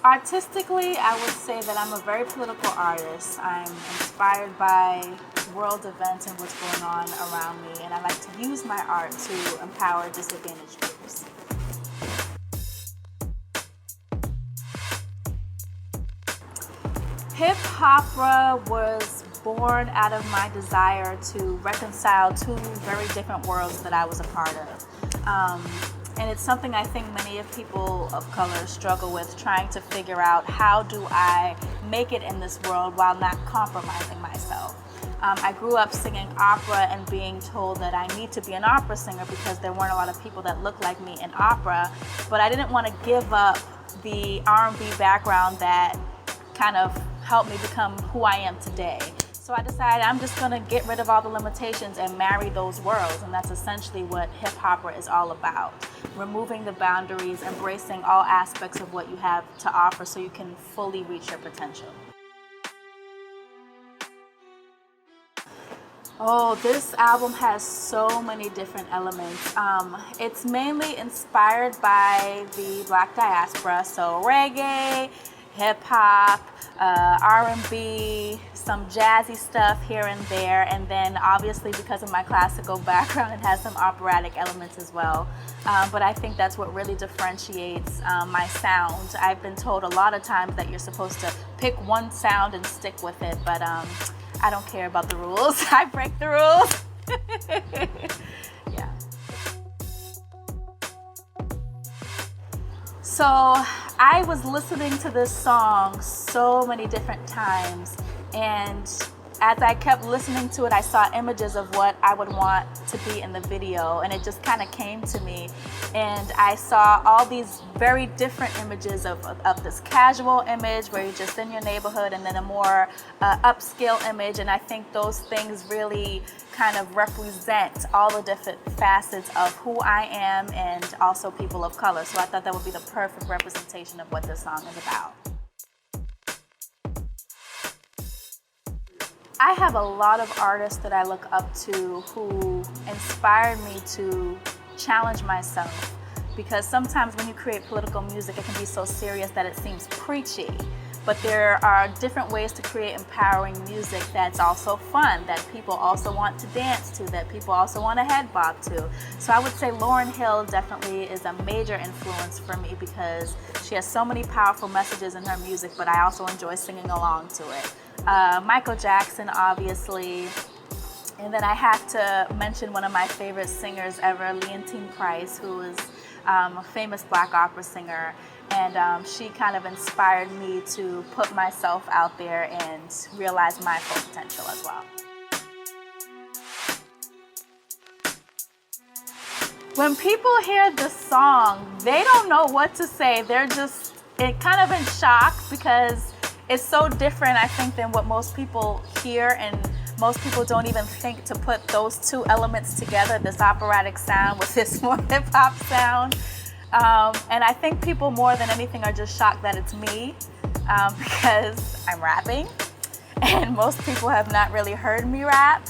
Artistically, I would say that I'm a very political artist. I'm inspired by world events and what's going on around me, and I like to use my art to empower disadvantaged groups. Hip-Hopera was born out of my desire to reconcile two very different worlds that I was a part of. And it's something I think many of people of color struggle with, trying to figure out how do I make it in this world while not compromising myself. I grew up singing opera and being told that I need to be an opera singer because there weren't a lot of people that looked like me in opera, but I didn't want to give up the R&B background that kind of helped me become who I am today. So I decided I'm just going to get rid of all the limitations and marry those worlds, and that's essentially what hip-hopera is all about. Removing the boundaries, embracing all aspects of what you have to offer so you can fully reach your potential. Oh, this album has so many different elements. It's mainly inspired by the Black diaspora, so reggae, hip-hop, R&B, some jazzy stuff here and there, and then obviously because of my classical background it has some operatic elements as well. But I think that's what really differentiates my sound. I've been told a lot of times that you're supposed to pick one sound and stick with it, but I don't care about the rules. I break the rules. Yeah. So I was listening to this song so many different times, and as I kept listening to it, I saw images of what I would want to be in the video, and it just kind of came to me. And I saw all these very different images of this casual image where you're just in your neighborhood, and then a more upscale image, and I think those things really kind of represent all the different facets of who I am and also people of color. So I thought that would be the perfect representation of what this song is about. I have a lot of artists that I look up to who inspired me to challenge myself, because sometimes when you create political music it can be so serious that it seems preachy. But there are different ways to create empowering music that's also fun, that people also want to dance to, that people also want to head bob to. So I would say Lauryn Hill definitely is a major influence for me because she has so many powerful messages in her music, but I also enjoy singing along to it. Michael Jackson, obviously. And then I have to mention one of my favorite singers ever, Leontyne Price, who is a famous Black opera singer. And she kind of inspired me to put myself out there and realize my full potential as well. When people hear this song, they don't know what to say. They're just kind of in shock because it's so different, I think, than what most people hear, and most people don't even think to put those two elements together, this operatic sound with this more hip-hop sound. And I think people more than anything are just shocked that it's me because I'm rapping, and most people have not really heard me rap.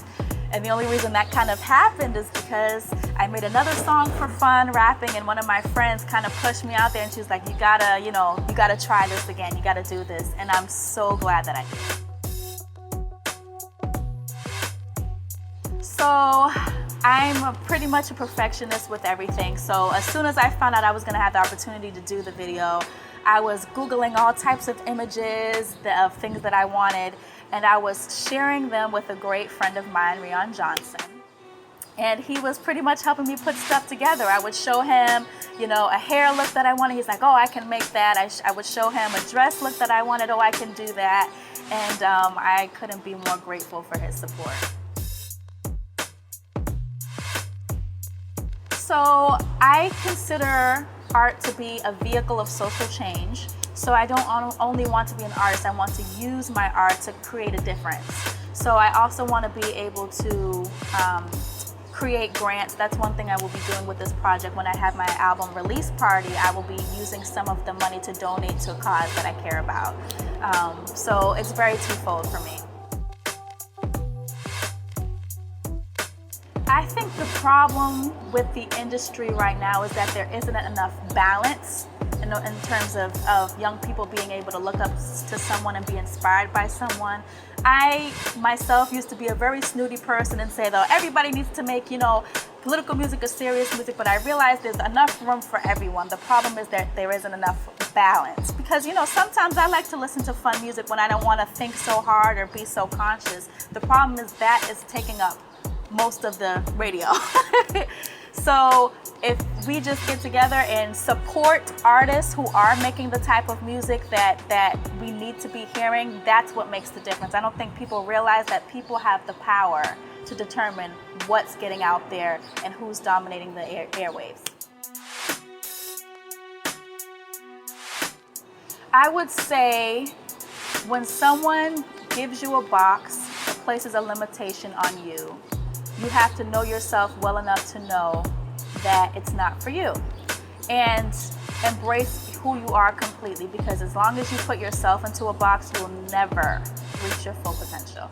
And the only reason that kind of happened is because I made another song for fun, rapping, and one of my friends kind of pushed me out there, and she was like, you gotta try this again, you gotta do this. And I'm so glad that I did. So I'm pretty much a perfectionist with everything. So as soon as I found out I was gonna have the opportunity to do the video, I was Googling all types of images of things that I wanted, and I was sharing them with a great friend of mine, Rion Johnson. And he was pretty much helping me put stuff together. I would show him, a hair look that I wanted. He's like, oh, I can make that. I would show him a dress look that I wanted. Oh, I can do that. And I couldn't be more grateful for his support. So I consider art to be a vehicle of social change. So I don't only want to be an artist, I want to use my art to create a difference. So I also want to be able to create grants. That's one thing I will be doing with this project. When I have my album release party, I will be using some of the money to donate to a cause that I care about. So it's very twofold for me. I think the problem with the industry right now is that there isn't enough balance in terms of young people being able to look up to someone and be inspired by someone. I myself used to be a very snooty person and say, though, everybody needs to make, political music or serious music, but I realized there's enough room for everyone. The problem is that there isn't enough balance, because sometimes I like to listen to fun music when I don't want to think so hard or be so conscious. The problem is that is taking up most of the radio. So if we just get together and support artists who are making the type of music that we need to be hearing, that's what makes the difference. I don't think people realize that people have the power to determine what's getting out there and who's dominating the airwaves. I would say when someone gives you a box or places a limitation on you, you have to know yourself well enough to know that it's not for you, and embrace who you are completely, because as long as you put yourself into a box, you'll never reach your full potential.